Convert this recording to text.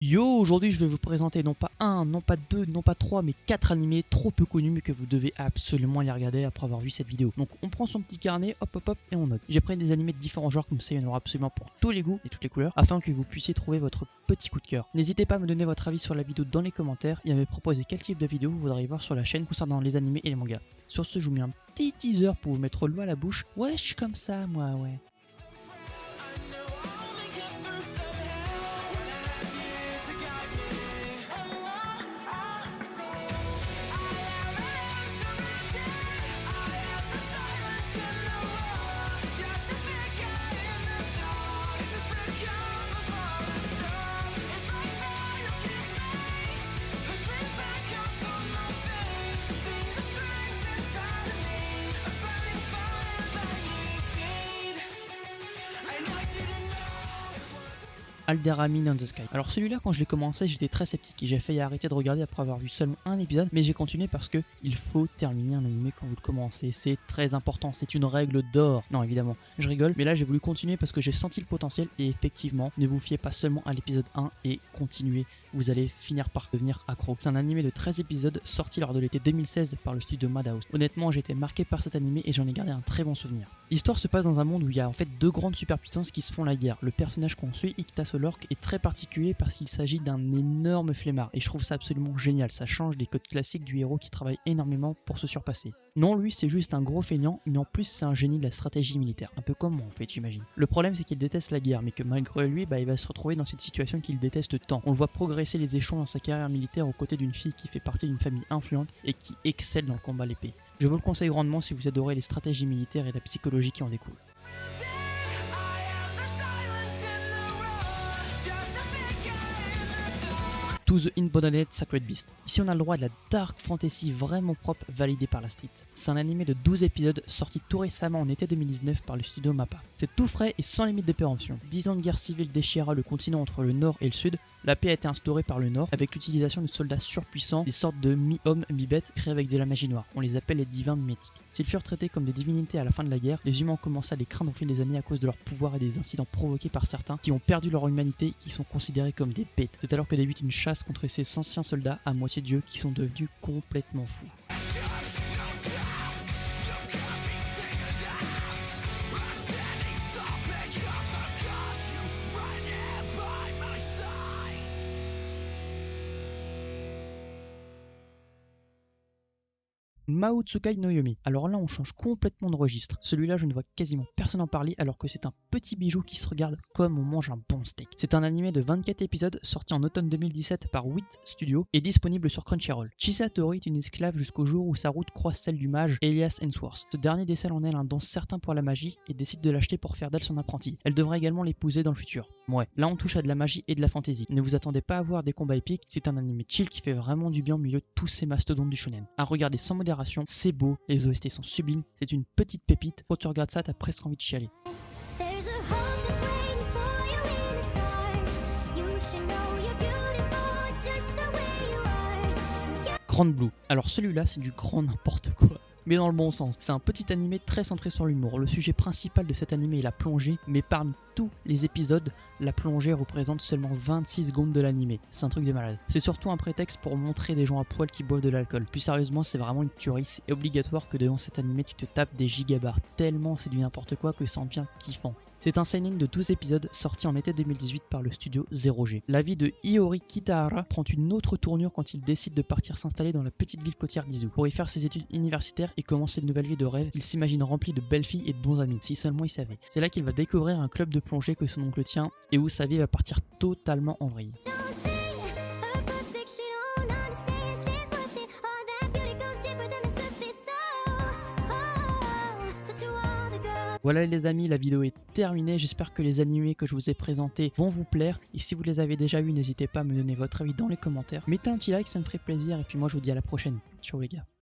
Yo, aujourd'hui je vais vous présenter non pas un, non pas deux, non pas trois, mais 4 animés trop peu connus mais que vous devez absolument les regarder après avoir vu cette vidéo. Donc on prend son petit carnet, hop hop hop et on note. J'ai pris des animés de différents genres, comme ça il y en aura absolument pour tous les goûts et toutes les couleurs, afin que vous puissiez trouver votre petit coup de cœur. N'hésitez pas à me donner votre avis sur la vidéo dans les commentaires et à me proposer quel type de vidéo vous voudriez voir sur la chaîne concernant les animés et les mangas. Sur ce, je vous mets un petit teaser pour vous mettre l'eau à la bouche. Ouais, je suis comme ça moi, ouais. Alderamin on the Sky. Alors celui-là, quand je l'ai commencé, j'étais très sceptique et j'ai failli arrêter de regarder après avoir vu seulement un épisode, mais j'ai continué parce que il faut terminer un animé quand vous le commencez. C'est très important, c'est une règle d'or. Non, évidemment, je rigole, mais là j'ai voulu continuer parce que j'ai senti le potentiel et effectivement, ne vous fiez pas seulement à l'épisode 1 et continuez, vous allez finir par devenir accro. C'est un animé de 13 épisodes sorti lors de l'été 2016 par le studio Madhouse. Honnêtement, j'ai été marqué par cet animé et j'en ai gardé un très bon souvenir. L'histoire se passe dans un monde où il y a en fait deux grandes superpuissances qui se font la guerre. Le personnage qu'on suit, Iktasolork, est très particulier parce qu'il s'agit d'un énorme flemmard et je trouve ça absolument génial. Ça change des codes classiques du héros qui travaille énormément pour se surpasser. Non, lui c'est juste un gros feignant, mais en plus c'est un génie de la stratégie militaire. Un peu comme moi en fait, j'imagine. Le problème c'est qu'il déteste la guerre, mais que malgré lui, il va se retrouver dans cette situation qu'il déteste tant. On le voit progresser les échelons dans sa carrière militaire aux côtés d'une fille qui fait partie d'une famille influente et qui excelle dans le combat à l'épée. Je vous le conseille grandement si vous adorez les stratégies militaires et la psychologie qui en découle. To the Inbonded Sacred Beast. Ici on a le droit de la dark fantasy vraiment propre validée par la street. C'est un animé de 12 épisodes sorti tout récemment en été 2019 par le studio MAPPA. C'est tout frais et sans limite de péremption. 10 ans de guerre civile déchira le continent entre le nord et le sud. La paix a été instaurée par le nord avec l'utilisation de soldats surpuissants, des sortes de mi-hommes, mi-bêtes créés avec de la magie noire. On les appelle les divins mimétiques. S'ils furent traités comme des divinités à la fin de la guerre, les humains ont commencé à les craindre au fil des années à cause de leur pouvoir et des incidents provoqués par certains qui ont perdu leur humanité et qui sont considérés comme des bêtes. C'est alors que débute une chasse contre ces anciens soldats à moitié dieux qui sont devenus complètement fous. Maotsukai no Yomi. Alors là on change complètement de registre. Celui-là je ne vois quasiment personne en parler alors que c'est un petit bijou qui se regarde comme on mange un bon steak. C'est un animé de 24 épisodes sorti en automne 2017 par Wit Studio et disponible sur Crunchyroll. Chisatori est une esclave jusqu'au jour où sa route croise celle du mage Elias Ensworth. Ce dernier décèle en elle un don certain pour la magie et décide de l'acheter pour faire d'elle son apprenti. Elle devrait également l'épouser dans le futur. Ouais, là on touche à de la magie et de la fantasy. Ne vous attendez pas à voir des combats épiques, c'est un animé chill qui fait vraiment du bien au milieu de tous ces mastodontes du shonen. À regarder sans modération. C'est beau, les OST sont sublimes, c'est une petite pépite. Quand tu regardes ça, t'as presque envie de chialer. Grand Blue. Alors celui-là, c'est du grand n'importe quoi. Mais dans le bon sens. C'est un petit animé très centré sur l'humour. Le sujet principal de cet animé est la plongée, mais parmi tous les épisodes, la plongée représente seulement 26 secondes de l'animé. C'est un truc de malade. C'est surtout un prétexte pour montrer des gens à poil qui boivent de l'alcool. Plus sérieusement, c'est vraiment une tuerie. C'est obligatoire que devant cet animé, tu te tapes des gigabars. Tellement c'est du n'importe quoi que ça en devient kiffant. C'est un seinen de 12 épisodes sorti en été 2018 par le studio 0G. La vie de Iori Kitahara prend une autre tournure quand il décide de partir s'installer dans la petite ville côtière d'Izu pour y faire ses études universitaires et commencer une nouvelle vie de rêve qu'il s'imagine remplie de belles filles et de bons amis, si seulement il savait. C'est là qu'il va découvrir un club de plongée que son oncle tient et où sa vie va partir totalement en vrille. Voilà les amis, la vidéo est terminée, j'espère que les animés que je vous ai présentés vont vous plaire et si vous les avez déjà vus, n'hésitez pas à me donner votre avis dans les commentaires. Mettez un petit like, ça me ferait plaisir et puis moi je vous dis à la prochaine. Ciao les gars.